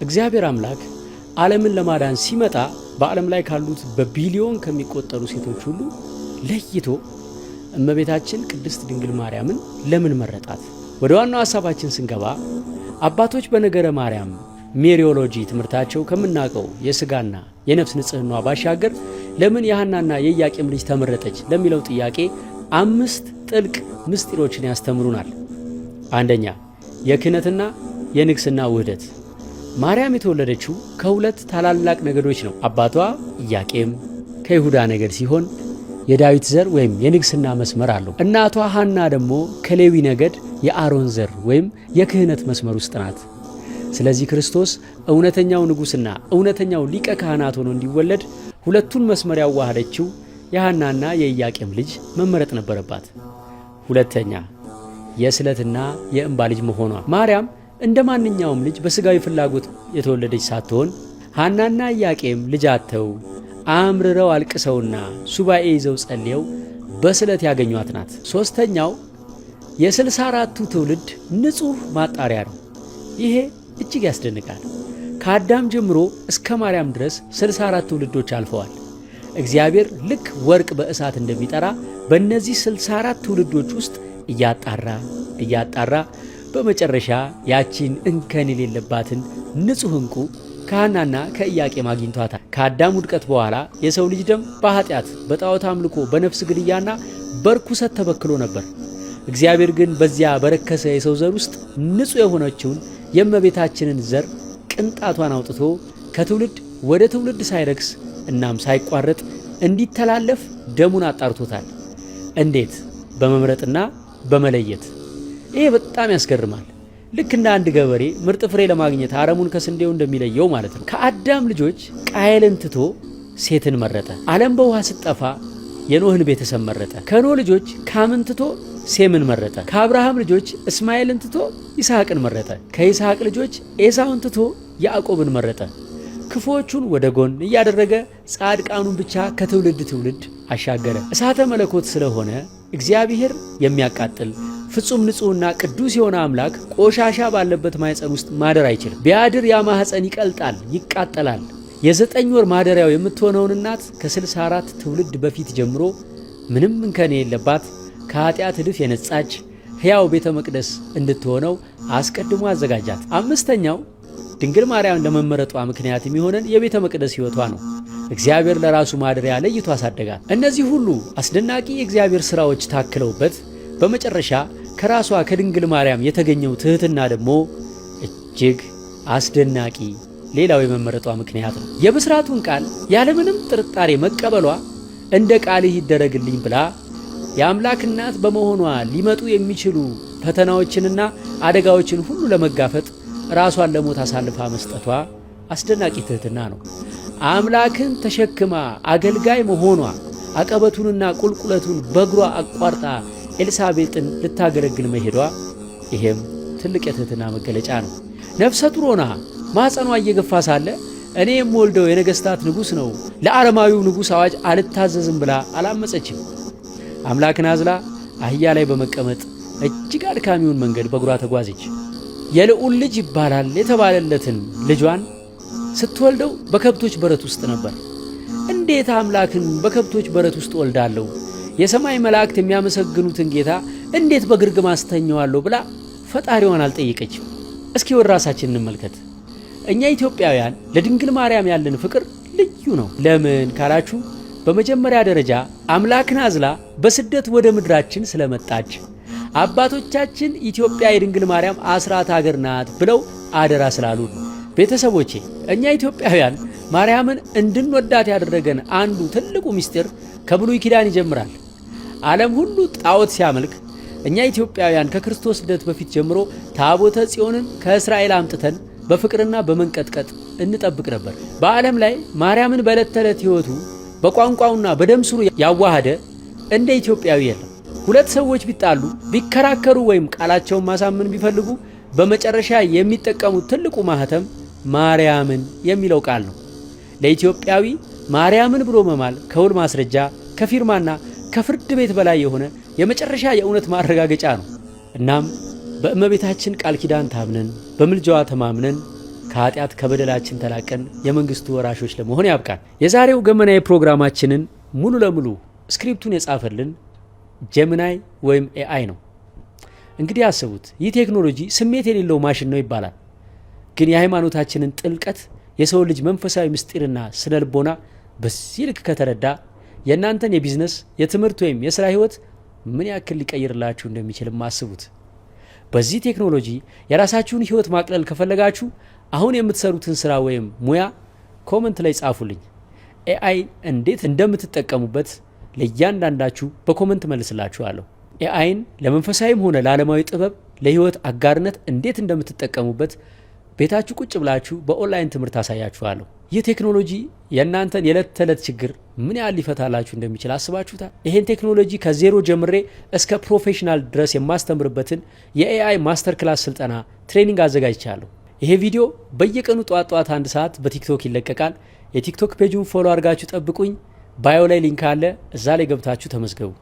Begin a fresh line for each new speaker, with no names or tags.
እግዚአብሔር አምላክ ዓለምን ለማዳን ሲመጣ በዓለም ላይ ካሉት በቢሊዮን ከሚቆጠሩ ሴቶች ሁሉ ለይቶ እመቤታችን ቅድስት ድንግል ማርያምን ለምን መረጣት? ወደ ዋናው ሐሳባችን ስንገባ አባቶች በነገረ ማርያም ሜሪዮሎጂ ትምህርታቸው ከምናውቀው የሥጋና የነፍስ ንጽሕናዋ ባሻገር ለምን የሐናና የኢያቄም ልጅ ተመረጠች ለሚለው ጥያቄ 5 ጥልቅ ምስጢሮችን ያስተምሩናል። አንደኛ፣ የክህነትና የንግስና ውህደት። ማርያም የተወለደችው ከሁለት ታላላቅ ነገዶች ነው። አባቷ ኢያቄም ከይሁዳ ነገድ ሲሆን የዳዊት ዘር ወይም የንግስና መስመር አለው። እናቷ ሐና ደግሞ ከሌዊ ነገድ የአሮን ዘር ወይም የክህነት መስመር ውስጥ ናት። ስለዚህ ክርስቶስ እውነተኛው ንጉሥና እውነተኛው ሊቀ ካህናት ሆኖ እንዲወለድ ሁለቱን መስመር ያዋሃደችው የሐናና የኢያቄም ልጅ መመረጥ ነበረባት። ሁለተኛ፣ የስለትና የእንባ ልጅ መሆኗ። ማርያም እንደ ማንኛውም ልጅ በሥጋዊ ፍላጎት የተወለደች ሳትሆን ሐናና ኢያቄም ልጅ አጥተው አምርረው አልቅሰውና ሱባኤ ይዘው ጸልየው በስለት ያገኟት ናት። ሦስተኛው የ64ቱ ትውልድ ንጹሕ ማጣሪያ ነው። ይሄ እጅግ ያስደንቃል። ከአዳም ጀምሮ እስከ ማርያም ድረስ 64 ትውልዶች አልፈዋል። እግዚአብሔር ልክ ወርቅ በእሳት እንደሚጠራ በእነዚህ 64 ትውልዶች ውስጥ እያጣራ በመጨረሻ ያቺን እንከን የሌለባትን ንጹሕ ዕንቁ ከሐናና ከኢያቄም አግኝቷታል። ከአዳም ውድቀት በኋላ የሰው ልጅ ደም በኃጢአት በጣዖት አምልኮ በነፍስ ግድያና በርኩሰት ተበክሎ ነበር። እግዚአብሔር ግን በዚያ በረከሰ የሰው ዘር ውስጥ ንጹሕ የሆነችውን የእመቤታችንን ዘር ቅንጣቷን አውጥቶ ከትውልድ ወደ ትውልድ ሳይረክስ እናም ሳይቋረጥ እንዲተላለፍ ደሙን አጣርቶታል። እንዴት? በመምረጥና በመለየት። ይሄ በጣም ያስገርማል። ልክ እንደ አንድ ገበሬ ምርጥ ፍሬ ለማግኘት አረሙን ከስንዴው እንደሚለየው ማለት ነው። ከአዳም ልጆች ቃየልን ትቶ ሴትን መረጠ። ዓለም በውሃ ስትጠፋ የኖህን ቤተሰብ መረጠ። ከኖህ ልጆች ካምን ትቶ ሴምን መረጠ። ከአብርሃም ልጆች እስማኤልን ትቶ ይስሐቅን መረጠ። ከይስሐቅ ልጆች ኤሳውን ትቶ ያዕቆብን መረጠ። ክፉዎቹን ወደ ጎን እያደረገ ጻድቃኑን ብቻ ከትውልድ ትውልድ አሻገረ። እሳተ መለኮት ስለሆነ እግዚአብሔር የሚያቃጥል ፍጹም ንጹሕና ቅዱስ የሆነ አምላክ ቆሻሻ ባለበት ማኅፀን ውስጥ ማደር አይችልም። ቢያድር ያ ማኅፀን ይቀልጣል፣ ይቃጠላል። የ9 ወር ማደሪያው የምትሆነውን እናት ከ64 ትውልድ በፊት ጀምሮ ምንም እንከን የሌለባት ከኃጢአት እድፍ የነጻች ሕያው ቤተ መቅደስ እንድትሆነው አስቀድሞ አዘጋጃት። 5ኛው ድንግል ማርያም ለመመረጧ ምክንያት የሚሆነን የቤተ መቅደስ ሕይወቷ ነው። እግዚአብሔር ለራሱ ማደሪያ ለይቶ አሳደጋት። እነዚህ ሁሉ አስደናቂ የእግዚአብሔር ሥራዎች ታክለውበት በመጨረሻ ከራሷ ከድንግል ማርያም የተገኘው ትሕትና ደግሞ እጅግ አስደናቂ ሌላው የመመረጧ ምክንያት ነው። የብስራቱን ቃል ያለምንም ጥርጣሬ መቀበሏ እንደ ቃልህ ይደረግልኝ ብላ የአምላክ እናት በመሆኗ ሊመጡ የሚችሉ ፈተናዎችንና አደጋዎችን ሁሉ ለመጋፈጥ ራሷን ለሞት አሳልፋ መስጠቷ አስደናቂ ትሕትና ነው። አምላክን ተሸክማ አገልጋይ መሆኗ አቀበቱንና ቁልቁለቱን በእግሯ አቋርጣ ኤልሳቤጥን ልታገለግል መሄዷ ይሄም ትልቅ የትሕትና መገለጫ ነው። ነፍሰ ጡር ሆና ማኅፀኗ እየገፋ ሳለ እኔ የምወልደው የነገሥታት ንጉሥ ነው፣ ለአረማዊው ንጉሥ አዋጅ አልታዘዝም ብላ አላመፀችም። አምላክን አዝላ አህያ ላይ በመቀመጥ እጅግ አድካሚውን መንገድ በእግሯ ተጓዘች። የልዑል ልጅ ይባላል የተባለለትን ልጇን ስትወልደው በከብቶች በረት ውስጥ ነበር። እንዴት አምላክን በከብቶች በረት ውስጥ ወልዳለሁ? የሰማይ መላእክት የሚያመሰግኑትን ጌታ እንዴት በግርግም አስተኛዋለሁ ብላ ፈጣሪዋን አልጠየቀችም። እስኪ ወደ ራሳችን እንመልከት። እኛ ኢትዮጵያውያን ለድንግል ማርያም ያለን ፍቅር ልዩ ነው። ለምን ካላችሁ በመጀመሪያ ደረጃ አምላክን አዝላ በስደት ወደ ምድራችን ስለመጣች አባቶቻችን ኢትዮጵያ የድንግል ማርያም አስራት ሀገር ናት ብለው አደራ ስላሉ። ቤተሰቦቼ እኛ ኢትዮጵያውያን ማርያምን እንድንወዳት ያደረገን አንዱ ትልቁ ምስጢር ከብሉይ ኪዳን ይጀምራል። ዓለም ሁሉ ጣዖት ሲያመልክ እኛ ኢትዮጵያውያን ከክርስቶስ ልደት በፊት ጀምሮ ታቦተ ጽዮንን ከእስራኤል አምጥተን በፍቅርና በመንቀጥቀጥ እንጠብቅ ነበር። በዓለም ላይ ማርያምን በዕለት ተዕለት ሕይወቱ በቋንቋውና በደም ስሩ ያዋሃደ እንደ ኢትዮጵያዊ የለም። ሁለት ሰዎች ቢጣሉ ቢከራከሩ ወይም ቃላቸውን ማሳመን ቢፈልጉ በመጨረሻ የሚጠቀሙት ትልቁ ማህተም ማርያምን የሚለው ቃል ነው። ለኢትዮጵያዊ ማርያምን ብሎ መማል ከውል ማስረጃ ከፊርማና ከፍርድ ቤት በላይ የሆነ የመጨረሻ የእውነት ማረጋገጫ ነው። እናም በእመቤታችን ቃል ኪዳን ታምነን በምልጃዋ ተማምነን ከኃጢአት ከበደላችን ተላቀን የመንግስቱ ወራሾች ለመሆን ያብቃን። የዛሬው ገመናዊ ፕሮግራማችንን ሙሉ ለሙሉ ስክሪፕቱን የጻፈልን ጀሚናይ ወይም ኤአይ ነው። እንግዲህ አስቡት፣ ይህ ቴክኖሎጂ ስሜት የሌለው ማሽን ነው ይባላል። ግን የሃይማኖታችንን ጥልቀት፣ የሰው ልጅ መንፈሳዊ ምስጢርና ስነ ልቦና በዚህ ልክ ከተረዳ የእናንተን የቢዝነስ የትምህርት ወይም የስራ ህይወት ምን ያክል ሊቀይርላችሁ እንደሚችልም አስቡት። በዚህ ቴክኖሎጂ የራሳችሁን ህይወት ማቅለል ከፈለጋችሁ አሁን የምትሰሩትን ስራ ወይም ሙያ ኮመንት ላይ ጻፉልኝ። ኤአይ እንዴት እንደምትጠቀሙበት ለእያንዳንዳችሁ በኮመንት መልስላችኋለሁ። ኤአይን ለመንፈሳዊም ሆነ ለዓለማዊ ጥበብ፣ ለህይወት አጋርነት እንዴት እንደምትጠቀሙበት ቤታችሁ ቁጭ ብላችሁ በኦንላይን ትምህርት አሳያችኋለሁ። ይህ ቴክኖሎጂ የእናንተን የዕለት ተዕለት ችግር ምን ያህል ሊፈታላችሁ እንደሚችል አስባችሁታል? ይህን ቴክኖሎጂ ከዜሮ ጀምሬ እስከ ፕሮፌሽናል ድረስ የማስተምርበትን የኤአይ ማስተር ክላስ ስልጠና ትሬኒንግ አዘጋጅቻለሁ። ይሄ ቪዲዮ በየቀኑ ጠዋት 1 ሰዓት በቲክቶክ ይለቀቃል። የቲክቶክ ፔጁን ፎሎ አድርጋችሁ ጠብቁኝ። ባዮ ላይ ሊንክ አለ፣ እዛ ላይ ገብታችሁ ተመዝገቡ።